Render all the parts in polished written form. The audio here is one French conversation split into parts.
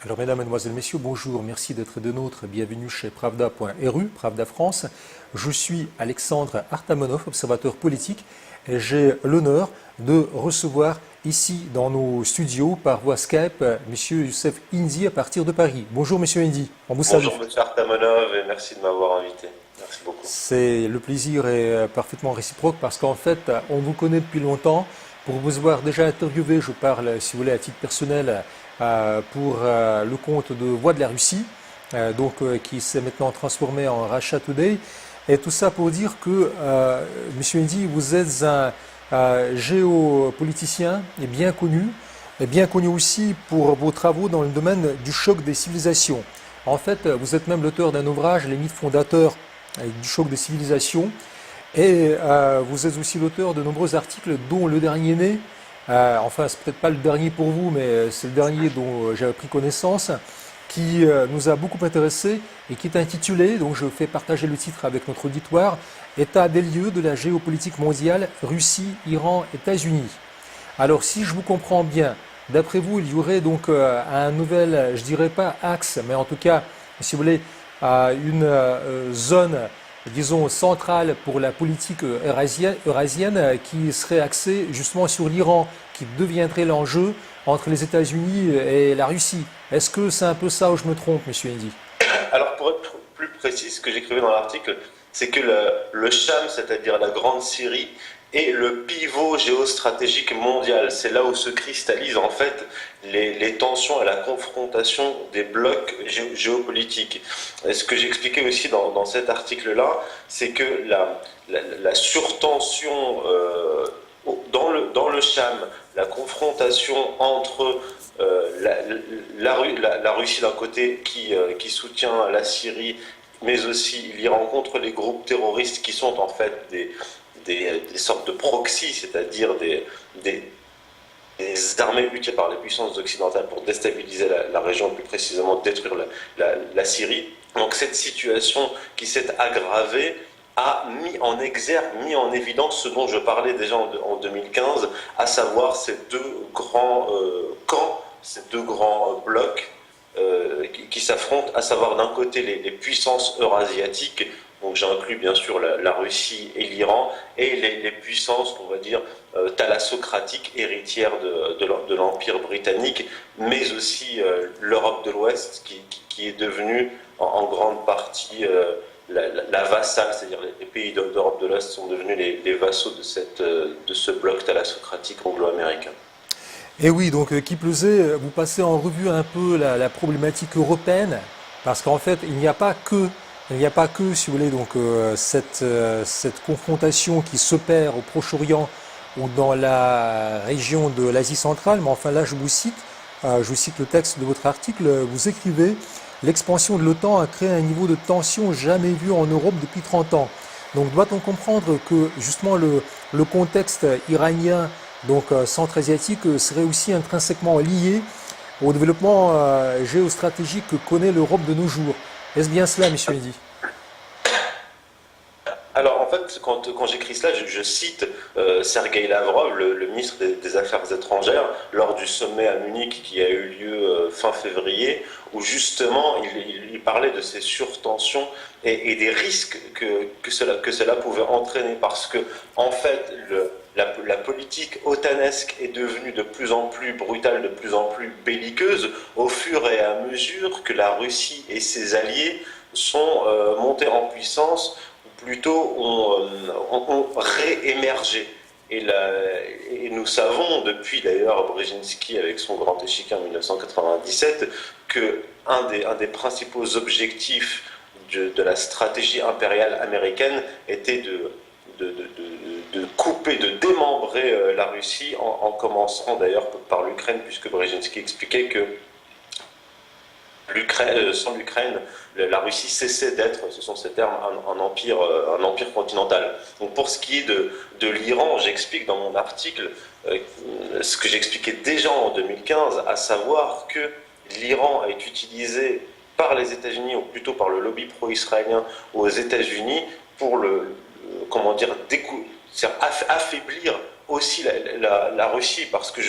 Alors, mesdames, mesdemoiselles, messieurs, bonjour. Merci d'être de nôtres. Bienvenue chez Pravda.ru, Pravda France. Je suis Alexandre Artamonov, observateur politique, et j'ai l'honneur de recevoir ici dans nos studios par voie Skype Monsieur Youssef Indy à partir de Paris. Bonjour, Monsieur Indy. On vous salue. Bonjour Monsieur Artamonov et merci de m'avoir invité. Merci beaucoup. C'est le plaisir est parfaitement réciproque parce qu'en fait, on vous connaît depuis longtemps. Pour vous avoir déjà interviewé, je parle, si vous voulez, à titre personnel, pour le compte de Voix de la Russie, qui s'est maintenant transformé en Russia Today. Et tout ça pour dire que, Monsieur Indy, vous êtes un géopoliticien et bien connu aussi pour vos travaux dans le domaine du choc des civilisations. En fait, vous êtes même l'auteur d'un ouvrage, Les mythes fondateurs du choc des civilisations. Et vous êtes aussi l'auteur de nombreux articles, dont le dernier né, enfin c'est peut-être pas le dernier pour vous, mais c'est le dernier dont j'avais pris connaissance, qui nous a beaucoup intéressé et qui est intitulé, donc je fais partager le titre avec notre auditoire, État des lieux de la géopolitique mondiale, Russie, Iran, États-Unis. Alors si je vous comprends bien, d'après vous, il y aurait donc un nouvel, je dirais pas axe, mais en tout cas, si vous voulez, une zone, disons, centrale pour la politique eurasienne qui serait axée justement sur l'Iran, qui deviendrait l'enjeu entre les États-Unis et la Russie. Est-ce que c'est un peu ça ou je me trompe, Monsieur Indy? Alors pour être plus précis, ce que j'écrivais dans l'article, c'est que le Cham, c'est-à-dire la Grande Syrie, est le pivot géostratégique mondial. C'est là où se cristallisent en fait les tensions et la confrontation des blocs géopolitiques. Et ce que j'expliquais aussi dans cet article-là, c'est que la surtension dans le Cham, la confrontation entre la Russie d'un côté qui soutient la Syrie, mais aussi l'Iran contre les groupes terroristes qui sont en fait des sortes de proxys, c'est-à-dire des armées utilisées par les puissances occidentales pour déstabiliser la région, plus précisément détruire la Syrie. Donc cette situation qui s'est aggravée a mis en exergue, mis en évidence ce dont je parlais déjà en 2015, à savoir ces deux grands camps, ces deux grands blocs qui s'affrontent, à savoir d'un côté les puissances eurasiatiques, donc j'inclus bien sûr la Russie et l'Iran, et les puissances, on va dire, thalassocratiques, héritières de l'Empire britannique, mais aussi l'Europe de l'Ouest, qui est devenue en grande partie la vassale, c'est-à-dire les pays d'Europe de l'Ouest sont devenus les vassaux de ce bloc thalassocratique anglo-américain. Et oui, donc qui plus est, vous passez en revue un peu la problématique européenne, parce qu'en fait, il n'y a pas que, si vous voulez, donc cette confrontation qui s'opère au Proche-Orient ou dans la région de l'Asie centrale, mais enfin là, je vous cite le texte de votre article, vous écrivez, l'expansion de l'OTAN a créé un niveau de tension jamais vu en Europe depuis 30 ans. Donc doit-on comprendre que justement le contexte iranien, donc centra-asiatique, serait aussi intrinsèquement lié au développement géostratégique que connaît l'Europe de nos jours? Est-ce bien cela, Monsieur Indy? Alors en fait, quand j'écris cela, je cite Sergueï Lavrov, le ministre des Affaires étrangères, lors du sommet à Munich qui a eu lieu fin février, où justement il parlait de ces surtensions et des risques que cela pouvait entraîner, parce que en fait la politique otanesque est devenue de plus en plus brutale, de plus en plus belliqueuse, au fur et à mesure que la Russie et ses alliés sont montés en puissance, plutôt ont réémergé. Et nous savons, depuis d'ailleurs Brzezinski avec son grand échiquier en 1997, que un des principaux objectifs de la stratégie impériale américaine était de couper, de démembrer la Russie, en commençant d'ailleurs par l'Ukraine, puisque Brzezinski expliquait que sans l'Ukraine, la Russie cessait d'être, ce sont ces termes, un empire continental. Donc pour ce qui est de l'Iran, j'explique dans mon article ce que j'expliquais déjà en 2015, à savoir que l'Iran est utilisé par les États-Unis, ou plutôt par le lobby pro-israélien aux États-Unis, pour affaiblir aussi la Russie, parce que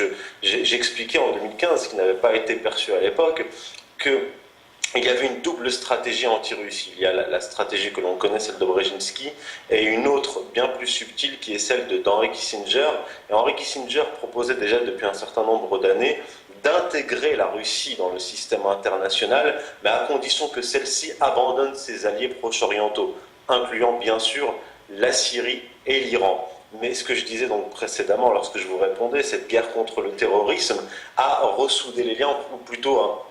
j'expliquais en 2015, ce qui n'avait pas été perçu à l'époque, qu'il y avait une double stratégie anti-russe. Il y a la stratégie que l'on connaît, celle de Brzezinski, et une autre bien plus subtile qui est celle d'Henry Kissinger. Et Henry Kissinger proposait déjà depuis un certain nombre d'années d'intégrer la Russie dans le système international, mais à condition que celle-ci abandonne ses alliés proche-orientaux, incluant bien sûr la Syrie et l'Iran. Mais ce que je disais donc précédemment lorsque je vous répondais, cette guerre contre le terrorisme a ressoudé les liens, ou plutôt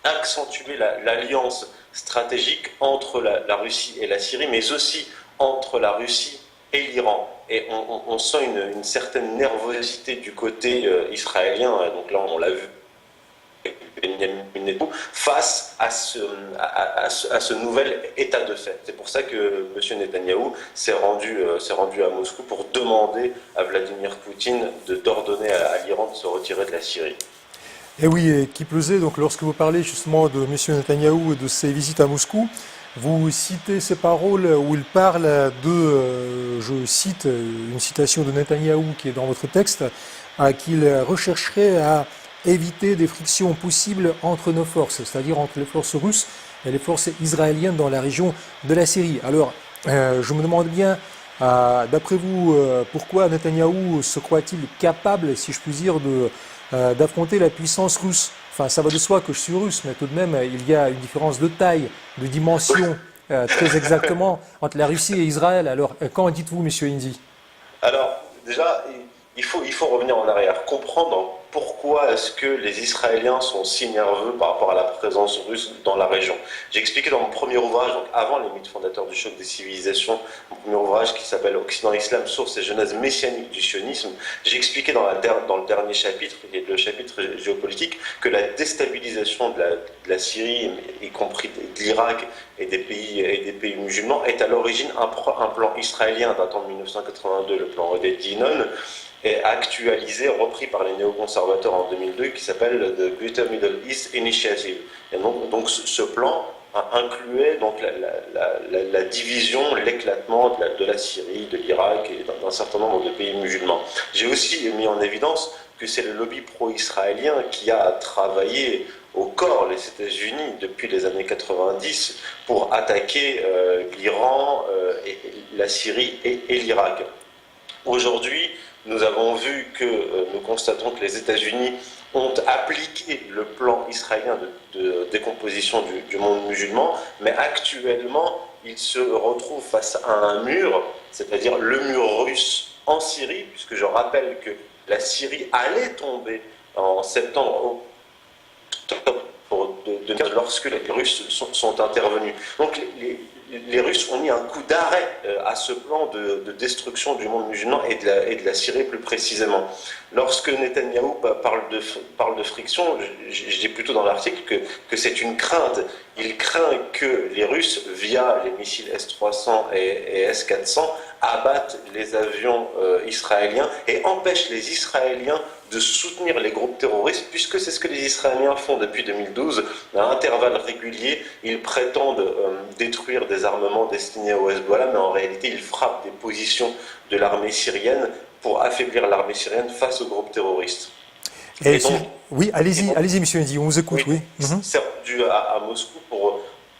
accentué l'alliance stratégique entre la Russie et la Syrie, mais aussi entre la Russie et l'Iran. Et on sent une certaine nervosité du côté israélien, donc là on l'a vu face à ce nouvel état de fait. C'est pour ça que M. Netanyahou s'est rendu à Moscou pour demander à Vladimir Poutine d'ordonner à l'Iran de se retirer de la Syrie. Et oui, et qui plus est, donc lorsque vous parlez justement de M. Netanyahou et de ses visites à Moscou, vous citez ces paroles où il parle je cite une citation de Netanyahou qui est dans votre texte, qu'il rechercherait à éviter des frictions possibles entre nos forces, c'est-à-dire entre les forces russes et les forces israéliennes dans la région de la Syrie. Alors, je me demande bien, d'après vous, pourquoi Netanyahou se croit-il capable, si je puis dire, d'affronter la puissance russe? Enfin, ça va de soi que je suis russe, mais tout de même, il y a une différence de taille, de dimension, très exactement, entre la Russie et Israël. Alors, qu'en dites-vous, Monsieur Indy? Alors, déjà, il faut revenir en arrière, comprendre pourquoi est-ce que les Israéliens sont si nerveux par rapport à la présence russe dans la région. J'ai expliqué dans mon premier ouvrage, donc avant les mythes fondateurs du choc des civilisations, mon premier ouvrage qui s'appelle Occident Islam, source et genèse messianique du sionisme, j'ai expliqué dans le dernier chapitre, qui est le chapitre géopolitique, que la déstabilisation de la Syrie, y compris de l'Irak et des pays musulmans, est à l'origine un plan israélien datant de 1982, le plan Oded Yinon, est actualisé, repris par les néoconservateurs en 2002, qui s'appelle The Greater Middle East Initiative. Et donc ce plan incluait donc la division, l'éclatement de la Syrie, de l'Irak et d'un certain nombre de pays musulmans. J'ai aussi mis en évidence que c'est le lobby pro-israélien qui a travaillé au corps les États-Unis depuis les années 90 pour attaquer l'Iran, la Syrie et l'Irak. Aujourd'hui, nous avons vu que nous constatons que les États-Unis ont appliqué le plan israélien de décomposition du monde musulman, mais actuellement, ils se retrouvent face à un mur, c'est-à-dire le mur russe en Syrie, puisque je rappelle que la Syrie allait tomber en septembre, lorsque les Russes sont intervenus. Donc les Russes ont mis un coup d'arrêt à ce plan de destruction du monde musulman et de la Syrie plus précisément. Lorsque Netanyahou parle de friction, je dis plutôt dans l'article que c'est une crainte. Il craint que les Russes, via les missiles S-300 et S-400, abattent les avions israéliens et empêchent les Israéliens de soutenir les groupes terroristes, puisque c'est ce que les Israéliens font depuis 2012. À intervalles réguliers, ils prétendent détruire des armements destinés au Hezbollah, mais en réalité, ils frappent des positions de l'armée syrienne pour affaiblir l'armée syrienne face aux groupes terroristes. Et donc, oui, allez-y, monsieur Indy, on vous écoute. Oui. C'est rendu à Moscou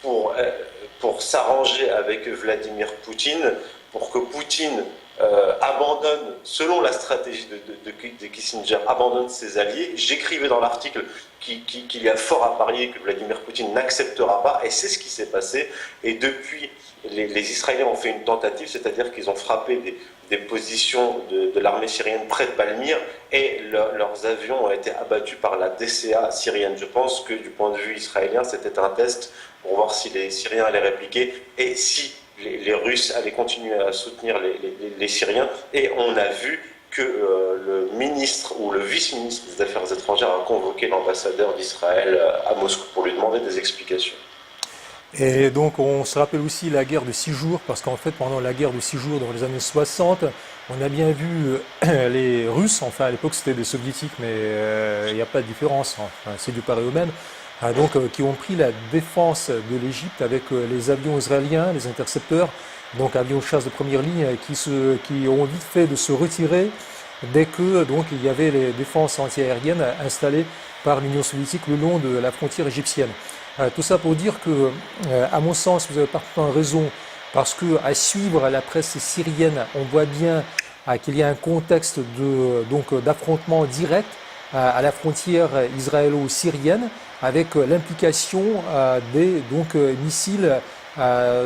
pour s'arranger avec Vladimir Poutine, pour que Poutine abandonne, selon la stratégie de Kissinger, abandonne ses alliés. J'écrivais dans l'article qu'il y a fort à parier que Vladimir Poutine n'acceptera pas, et c'est ce qui s'est passé. Et depuis, les Israéliens ont fait une tentative, c'est-à-dire qu'ils ont frappé des positions de l'armée syrienne près de Palmyre, et leurs avions ont été abattus par la DCA syrienne. Je pense que du point de vue israélien, c'était un test pour voir si les Syriens allaient répliquer, et si les Russes allaient continuer à soutenir les Syriens. Et on a vu que le ministre ou le vice-ministre des Affaires étrangères a convoqué l'ambassadeur d'Israël à Moscou pour lui demander des explications. Et donc on se rappelle aussi la guerre de 6 jours, parce qu'en fait pendant la guerre de 6 jours dans les années 60, on a bien vu les Russes, enfin à l'époque c'était des Soviétiques, mais il n'y a pas de différence, enfin, c'est du pareil au même, donc qui ont pris la défense de l'Égypte avec les avions israéliens, les intercepteurs, donc avions de chasse de première ligne, qui ont vite fait de se retirer dès que donc il y avait les défenses antiaériennes installées par l'Union soviétique le long de la frontière égyptienne. Tout ça pour dire que, à mon sens, vous avez parfaitement raison, parce que à suivre la presse syrienne, on voit bien qu'il y a un contexte d'affrontement direct à la frontière israélo-syrienne, avec l'implication des missiles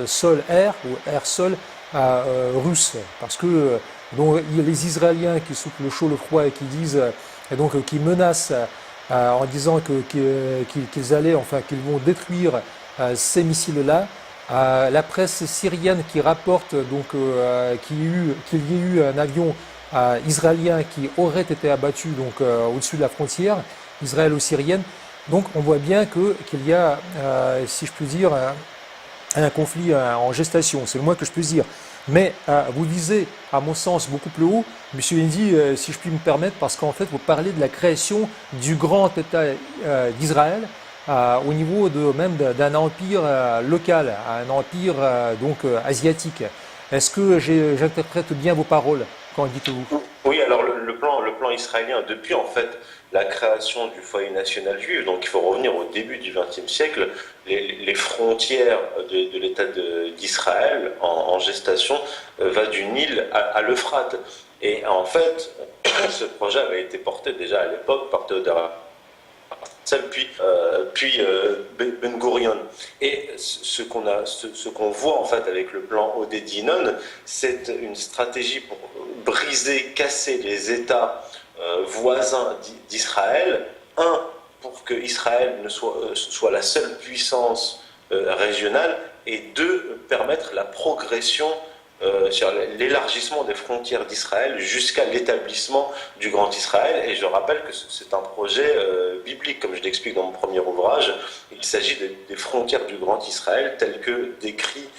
sol-air ou air-sol russes, parce que il y a les Israéliens qui soufflent le chaud, le froid et qui disent qui menacent en disant qu'ils vont détruire ces missiles-là. La presse syrienne qui rapporte qu'il y ait eu un avion israélien qui aurait été abattu au-dessus de la frontière israélo-syrienne. Donc on voit bien qu'il y a, si je puis dire, un conflit en gestation, c'est le moins que je puisse dire. Mais vous visez, à mon sens, beaucoup plus haut, Monsieur Indy, si je puis me permettre, parce qu'en fait, vous parlez de la création du grand État d'Israël au niveau même d'un empire local, un empire asiatique. Est-ce que j'interprète bien vos paroles? Qu'en dites-vous? Oui, alors le plan israélien, depuis en fait la création du foyer national juif, donc il faut revenir au début du XXe siècle, les frontières de l'État d'Israël en gestation va du Nil à l'Euphrate. Et en fait, ce projet avait été porté déjà à l'époque par Théodore puis Ben Gurion. Et ce qu'on voit en fait avec le plan Oded-Yinon, c'est une stratégie pour briser, casser les États voisins d'Israël. Un, pour que Israël soit la seule puissance régionale, et deux, permettre la progression sur l'élargissement des frontières d'Israël jusqu'à l'établissement du Grand Israël. Et je rappelle que c'est un projet biblique, comme je l'explique dans mon premier ouvrage. Il s'agit des frontières du Grand Israël telles que décrites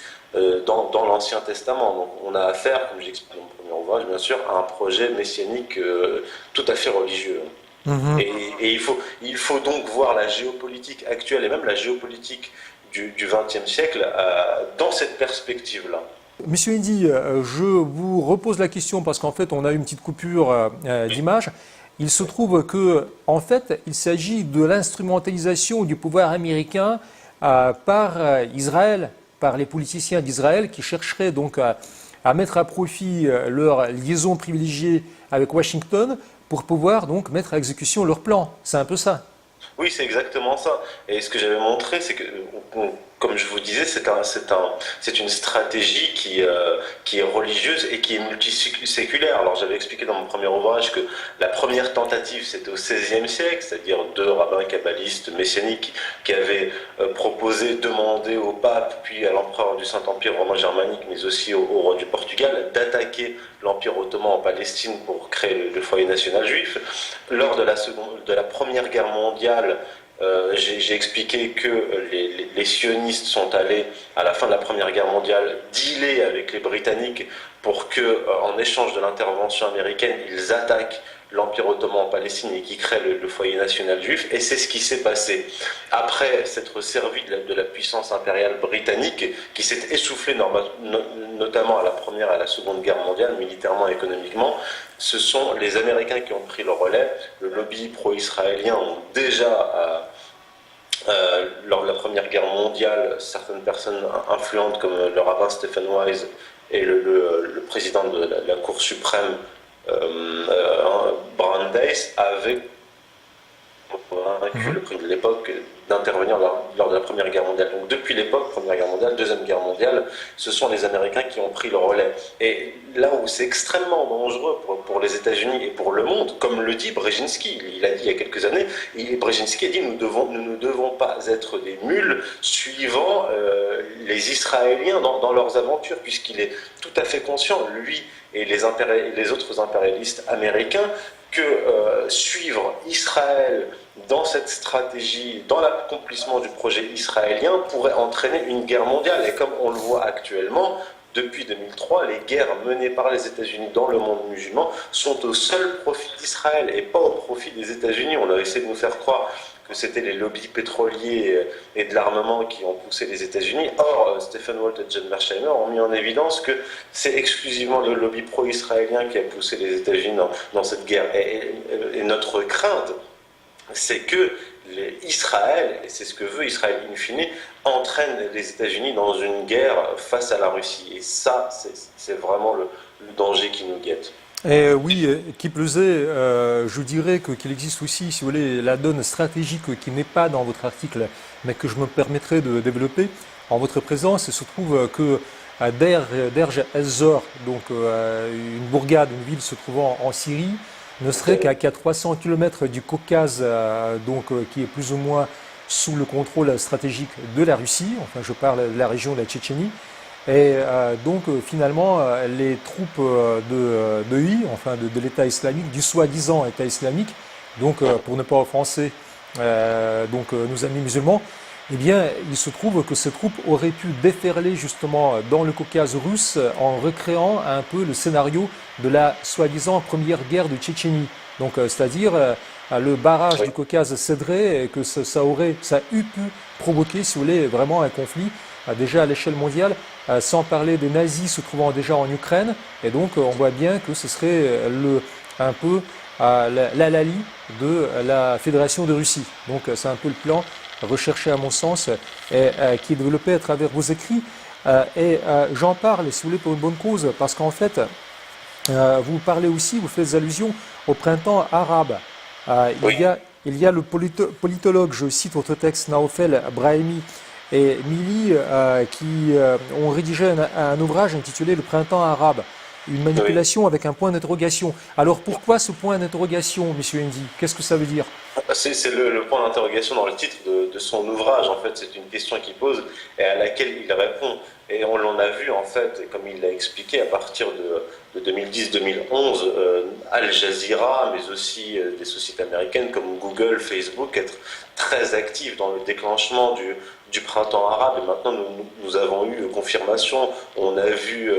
dans l'Ancien Testament. Donc on a affaire, comme j'explique dans mon premier ouvrage, bien sûr, à un projet messianique tout à fait religieux. Mhm. Et il faut donc voir la géopolitique actuelle et même la géopolitique du XXe siècle dans cette perspective-là. Monsieur Indy, je vous repose la question parce qu'en fait, on a eu une petite coupure d'image. Il se trouve que, en fait, il s'agit de l'instrumentalisation du pouvoir américain par Israël, par les politiciens d'Israël qui chercheraient donc à mettre à profit leur liaison privilégiée avec Washington pour pouvoir donc mettre à exécution leur plan. C'est un peu ça. Oui, c'est exactement ça. Et ce que j'avais montré, c'est que, comme je vous disais, c'est une stratégie qui est religieuse et qui est multiséculaire. Alors j'avais expliqué dans mon premier ouvrage que la première tentative, c'était au XVIe siècle, c'est-à-dire deux rabbins kabbalistes messianiques qui avaient proposé, demandé au pape, puis à l'empereur du Saint-Empire romain germanique, mais aussi au roi du Portugal, d'attaquer l'Empire ottoman en Palestine pour créer le foyer national juif. Lors de la Première Guerre mondiale, j'ai expliqué que les sionistes sont allés, à la fin de la Première Guerre mondiale, dealer avec les Britanniques pour que, en échange de l'intervention américaine, ils attaquent l'Empire ottoman en Palestine et qui crée le foyer national juif. Et c'est ce qui s'est passé. Après s'être servi de la puissance impériale britannique, qui s'est essoufflée notamment à la Première et à la Seconde Guerre mondiale, militairement et économiquement, ce sont les Américains qui ont pris le relais. Le lobby pro-israélien ont déjà, lors de la Première Guerre mondiale, certaines personnes influentes comme le rabbin Stephen Wise et le président de la Cour suprême, Brandeis, avaient convaincu le président de l'époque d'intervenir lors de la Première Guerre mondiale. Donc depuis l'époque, Première Guerre mondiale, Deuxième Guerre mondiale, ce sont les Américains qui ont pris le relais. Et là où c'est extrêmement dangereux pour les États-Unis et pour le monde, comme le dit Brzezinski, il a dit il y a quelques années, Brzezinski a dit nous ne devons pas être des mules suivant les Israéliens dans leurs aventures, puisqu'il est tout à fait conscient, lui et les autres impérialistes américains, que suivre Israël dans cette stratégie, dans l'accomplissement du projet israélien, pourrait entraîner une guerre mondiale. Et comme on le voit actuellement, depuis 2003, les guerres menées par les États-Unis dans le monde musulman sont au seul profit d'Israël et pas au profit des États-Unis. On a essayé de nous faire croire que c'était les lobbies pétroliers et de l'armement qui ont poussé les États-Unis. Or, Stephen Walt et John Mearsheimer ont mis en évidence que c'est exclusivement le lobby pro-israélien qui a poussé les États-Unis dans cette guerre. Et notre crainte, c'est que Israël, et c'est ce que veut Israël in fine, entraîne les États-Unis dans une guerre face à la Russie. Et ça, c'est vraiment le danger qui nous guette. Et oui, qui plus est, je dirais qu'il existe aussi, si vous voulez, la donne stratégique qui n'est pas dans votre article, mais que je me permettrai de développer. En votre présence, il se trouve que à Derj ez-Zor, donc une bourgade, une ville se trouvant en Syrie, ne serait qu'à 300 km du Caucase, qui est plus ou moins sous le contrôle stratégique de la Russie. Enfin, je parle de la région de la Tchétchénie. Et finalement, les troupes de I, enfin de l'État islamique, du soi-disant État islamique, donc pour ne pas offenser nos amis musulmans, eh bien, il se trouve que ces troupes auraient pu déferler justement dans le Caucase russe en recréant un peu le scénario de la soi-disant première guerre de Tchétchénie. Donc, c'est-à-dire le barrage du Caucase céderait et que ça eût pu provoquer, si vous voulez, vraiment un conflit déjà à l'échelle mondiale, sans parler des nazis se trouvant déjà en Ukraine. Et donc, on voit bien que ce serait un peu l'halali de la Fédération de Russie. Donc, c'est un peu le plan recherché à mon sens et qui est développé à travers vos écrits. J'en parle, si vous voulez, pour une bonne cause, parce qu'en fait, vous parlez aussi, vous faites allusion au printemps arabe. Il y a le politologue, je cite votre texte, Naofel Brahimi et Mili, qui ont rédigé un ouvrage intitulé Le printemps arabe, une manipulation avec un point d'interrogation. Alors pourquoi ce point d'interrogation, monsieur Indy? Qu'est-ce que ça veut dire? C'est le point d'interrogation dans le titre de son ouvrage. En fait, c'est une question qu'il pose et à laquelle il répond. Et on l'en a vu, en fait, comme il l'a expliqué, à partir de 2010-2011, Al Jazeera, mais aussi des sociétés américaines comme Google, Facebook, être très actifs dans le déclenchement du printemps arabe. Et maintenant, nous avons eu confirmation. On a vu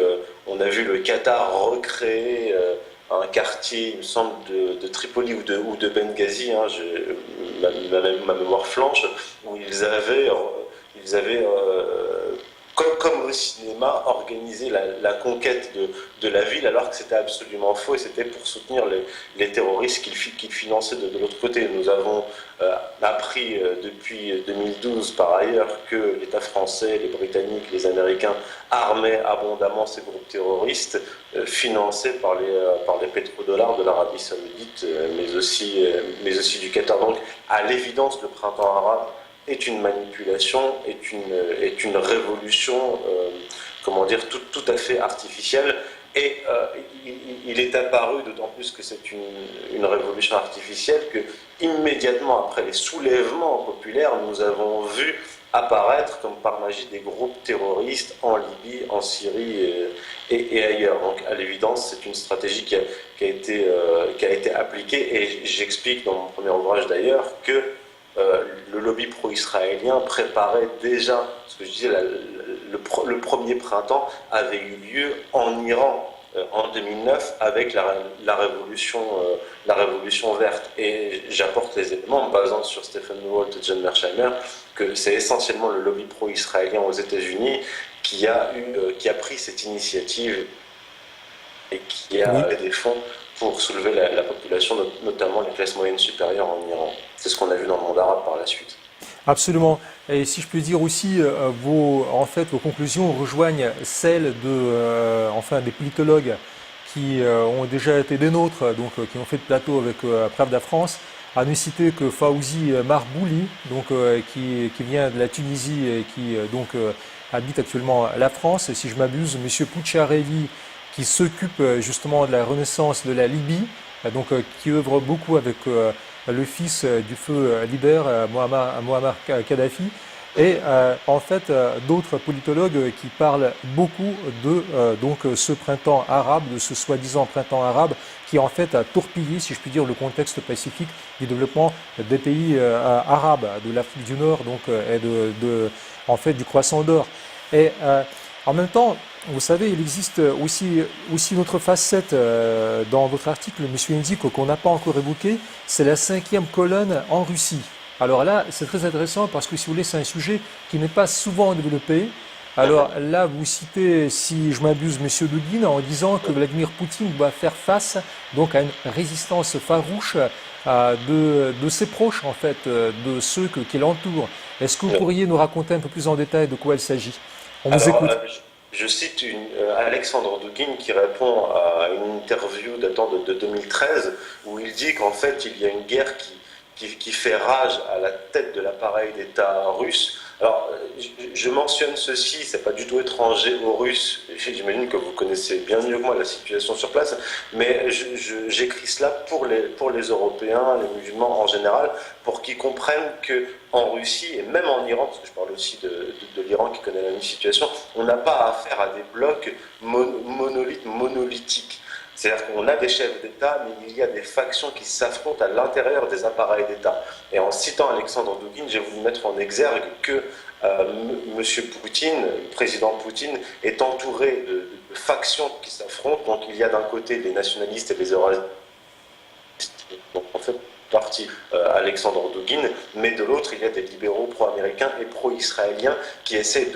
le Qatar recréer un quartier, il me semble, de Tripoli ou de Benghazi, hein, ma mémoire flanche, où ils avaient comme au cinéma, organisé la conquête de la ville, alors que c'était absolument faux et c'était pour soutenir les terroristes qu'ils finançaient de l'autre côté. Nous avons appris depuis 2012 par ailleurs que l'État français, les Britanniques, les Américains armaient abondamment ces groupes terroristes financés par les pétrodollars de l'Arabie Saoudite, mais aussi du Qatar. Donc, à l'évidence, le printemps arabe est une manipulation, est une révolution, tout à fait artificielle. Et il est apparu, d'autant plus que c'est une révolution artificielle, que immédiatement après les soulèvements populaires, nous avons vu apparaître comme par magie des groupes terroristes en Libye, en Syrie et ailleurs. Donc à l'évidence, c'est une stratégie qui a été appliquée, et j'explique dans mon premier ouvrage d'ailleurs que le lobby pro-israélien préparait déjà, ce que je disais, le premier printemps avait eu lieu en Iran en 2009 avec la révolution verte. Et j'apporte les éléments en me basant sur Stephen Walt et John Mearsheimer que c'est essentiellement le lobby pro-israélien aux États-Unis qui a pris cette initiative et qui a des fonds pour soulever la population, notamment les classes moyennes supérieures en Iran. C'est ce qu'on a vu dans le monde arabe par la suite. Absolument. Et si je peux dire aussi, vos conclusions rejoignent celles des politologues qui ont déjà été des nôtres, donc qui ont fait de plateau avec Pravda France. À ne citer que Fawzi Marbouli, qui vient de la Tunisie et qui habite actuellement la France. Et si je m'abuse, Monsieur Poucharelli, qui s'occupe justement de la renaissance de la Libye, qui œuvre beaucoup avec le fils du feu leader, Muammar Kadhafi, et d'autres politologues qui parlent beaucoup de ce printemps arabe, de ce soi-disant printemps arabe, qui en fait a torpillé, si je puis dire, le contexte pacifique du développement des pays arabes, de l'Afrique du Nord, et du croissant d'or. Et en même temps, vous savez, il existe aussi une autre facette dans votre article, monsieur Indy, qu'on n'a pas encore évoqué, c'est la 5e colonne en Russie. Alors là, c'est très intéressant parce que, si vous voulez, c'est un sujet qui n'est pas souvent développé. Alors là, vous citez, si je m'abuse, monsieur Dugin, en disant que Vladimir Poutine doit faire face à une résistance farouche de ses proches, en fait, de ceux qui l'entourent. Est-ce que vous pourriez nous raconter un peu plus en détail de quoi il s'agit? On vous Alors, écoute. je cite Alexandre Dugin qui répond à une interview datant de 2013 où il dit qu'en fait il y a une guerre qui fait rage à la tête de l'appareil d'État russe. Alors, je mentionne ceci, c'est pas du tout étranger aux Russes. J'imagine que vous connaissez bien mieux que moi la situation sur place, mais j'écris cela pour les Européens, les musulmans en général, pour qu'ils comprennent que en Russie et même en Iran, parce que je parle aussi de l'Iran qui connaît la même situation, on n'a pas affaire à des blocs monolithiques. C'est-à-dire qu'on a des chefs d'État, mais il y a des factions qui s'affrontent à l'intérieur des appareils d'État. Et en citant Alexandre Dugin, j'ai voulu mettre en exergue que M. Poutine, le président Poutine, est entouré de factions qui s'affrontent. Donc il y a d'un côté les nationalistes et les eurasianistes, donc en fait parti Alexandre Dugin, mais de l'autre, il y a des libéraux pro-américains et pro-israéliens qui essaient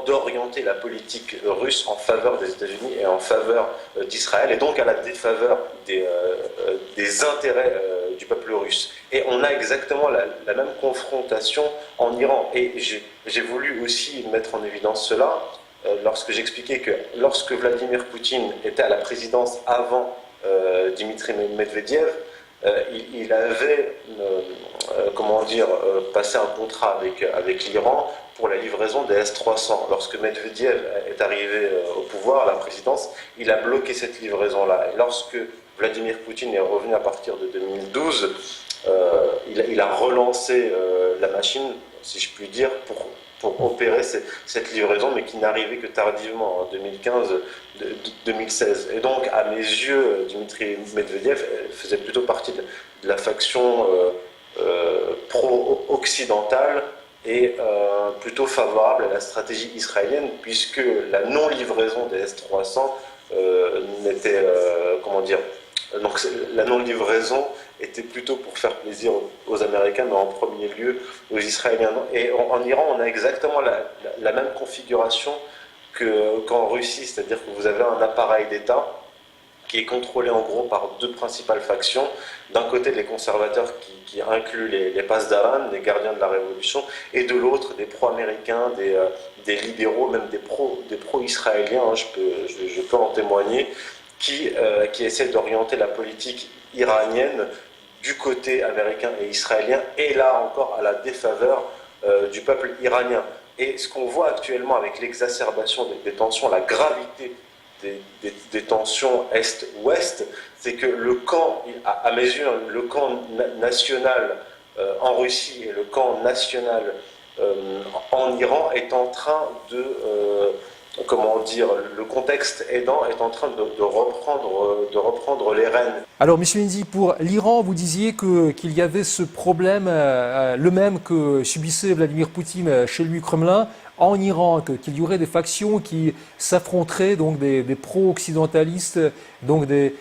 d'orienter la politique russe en faveur des États-Unis et en faveur d'Israël, et donc à la défaveur des intérêts du peuple russe. Et on a exactement la même confrontation en Iran. Et j'ai voulu aussi mettre en évidence cela lorsque j'expliquais que lorsque Vladimir Poutine était à la présidence avant Dimitri Medvedev, il avait passé un contrat avec l'Iran pour la livraison des S-300. Lorsque Medvedev est arrivé au pouvoir, à la présidence, il a bloqué cette livraison-là. Et lorsque Vladimir Poutine est revenu à partir de 2012, il a relancé la machine, si je puis dire, pour opérer cette livraison, mais qui n'arrivait que tardivement, en 2015-2016. Et donc, à mes yeux, Dimitri Medvedev faisait plutôt partie de la faction pro-occidentale et plutôt favorable à la stratégie israélienne, puisque la non-livraison des S-300 n'était, donc la non-livraison était plutôt pour faire plaisir aux Américains, mais en premier lieu aux Israéliens. Et en Iran, on a exactement la même configuration qu'en Russie, c'est-à-dire que vous avez un appareil d'État qui est contrôlé en gros par deux principales factions. D'un côté, les conservateurs qui incluent les Pasdaran, les gardiens de la révolution, et de l'autre, des pro-américains, des libéraux, même des pro-israéliens, hein, je peux en témoigner, qui essaie d'orienter la politique iranienne du côté américain et israélien, et là encore à la défaveur du peuple iranien. Et ce qu'on voit actuellement avec l'exacerbation des tensions, la gravité des tensions Est-Ouest, c'est que le camp, à mes yeux, le camp national en Russie et le camp national en Iran est en train le contexte aidant est en train de reprendre les rênes. Alors, Monsieur Indy, pour l'Iran, vous disiez qu'il y avait ce problème, le même que subissait Vladimir Poutine chez lui, Kremlin, en Iran, qu'il y aurait des factions qui s'affronteraient, donc des pro-occidentalistes, donc des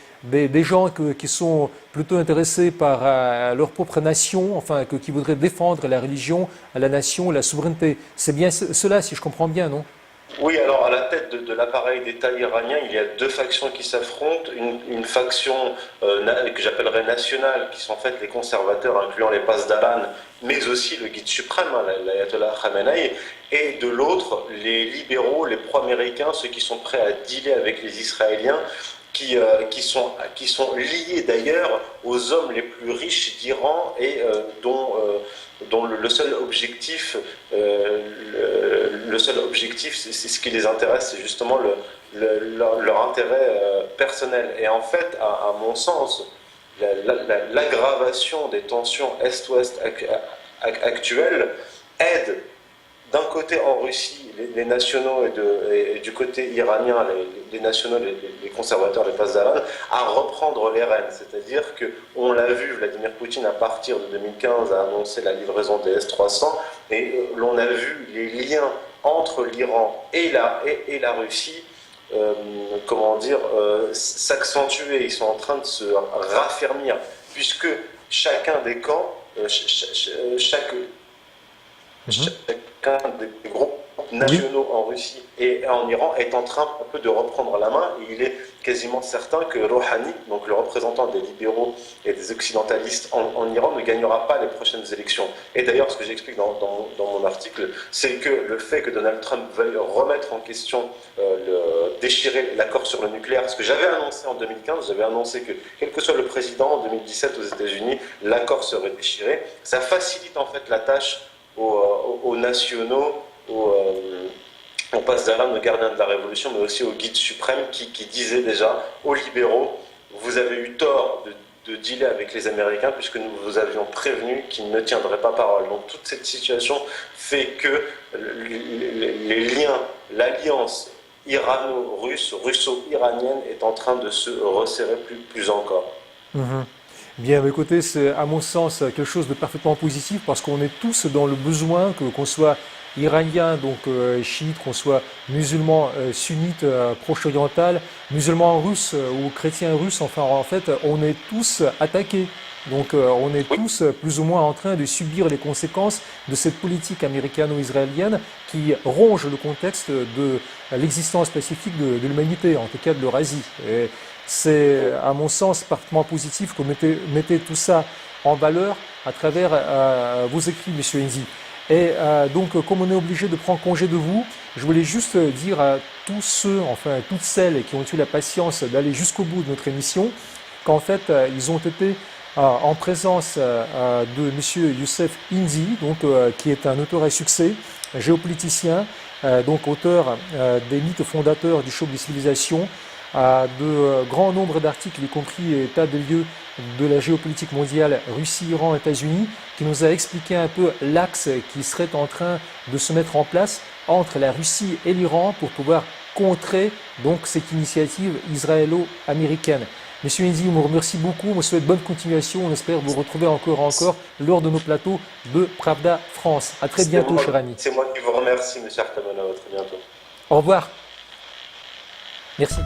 gens qui sont plutôt intéressés par leur propre nation, enfin, qui voudraient défendre la religion, la nation, la souveraineté. C'est bien cela, si je comprends bien, non? Oui, alors à la tête de l'appareil d'État iranien, il y a deux factions qui s'affrontent. Une faction que j'appellerais nationale, qui sont en fait les conservateurs, incluant les Pasdaran, mais aussi le guide suprême, hein, l'ayatollah Khamenei, et de l'autre, les libéraux, les pro-américains, ceux qui sont prêts à dealer avec les Israéliens, qui sont liés d'ailleurs aux hommes les plus riches d'Iran et dont le seul objectif, c'est ce qui les intéresse, c'est justement leur intérêt personnel. Et en fait, à mon sens, l'aggravation des tensions Est-Ouest actuelles aide d'un côté en Russie les nationaux et du côté iranien les nationaux, les conservateurs, les Pasdaran, à reprendre les rênes. C'est-à-dire qu'on l'a vu, Vladimir Poutine à partir de 2015 a annoncé la livraison des S-300 et l'on a vu les liens entre l'Iran et la Russie s'accentuer. Ils sont en train de se raffermir puisque chacun des camps, chacun des groupes nationaux en Russie et en Iran est en train un peu de reprendre la main et il est quasiment certain que Rouhani, donc le représentant des libéraux et des occidentalistes en Iran, ne gagnera pas les prochaines élections. Et d'ailleurs, ce que j'explique dans mon article, c'est que le fait que Donald Trump veuille remettre en question, déchirer l'accord sur le nucléaire, ce que j'avais annoncé en 2015, j'avais annoncé que quel que soit le président en 2017 aux États-Unis, l'accord serait déchiré. Ça facilite en fait la tâche aux nationaux, on passe d'Alam, le gardien de la Révolution, mais aussi au guide suprême qui disait déjà aux libéraux, vous avez eu tort de dealer avec les Américains puisque nous vous avions prévenu qu'ils ne tiendraient pas parole. Donc toute cette situation fait que les liens, l'alliance irano-russe, russo-iranienne est en train de se resserrer plus encore. Mhm. Bien, écoutez, c'est à mon sens quelque chose de parfaitement positif parce qu'on est tous dans le besoin qu'on soit iranien, donc chiite, qu'on soit musulman, sunnite, proche-oriental, musulman russe ou chrétien russe, enfin en fait, on est tous attaqués. Donc on est tous plus ou moins en train de subir les conséquences de cette politique américano-israélienne qui ronge le contexte de l'existence pacifique de l'humanité, en tout cas de l'Eurasie. Et c'est à mon sens parfaitement positif que vous mettez tout ça en valeur à travers vos écrits, Monsieur Enzi. Et donc, comme on est obligé de prendre congé de vous, je voulais juste dire à tous ceux, enfin toutes celles qui ont eu la patience d'aller jusqu'au bout de notre émission, qu'en fait, ils ont été en présence de Monsieur Youssef Indy, donc qui est un auteur à succès, géopoliticien, donc auteur des mythes fondateurs du choc des civilisations, de grands nombres d'articles, y compris état des lieux de la géopolitique mondiale Russie, Iran, États-Unis, qui nous a expliqué un peu l'axe qui serait en train de se mettre en place entre la Russie et l'Iran pour pouvoir contrer donc cette initiative israélo-américaine. Monsieur Indy, on vous remercie beaucoup, on vous souhaite bonne continuation, on espère vous retrouver encore lors de nos plateaux de Pravda France. À très bientôt, cher ami. C'est moi qui vous remercie, monsieur Artamana, à très bientôt. Au revoir. Merci.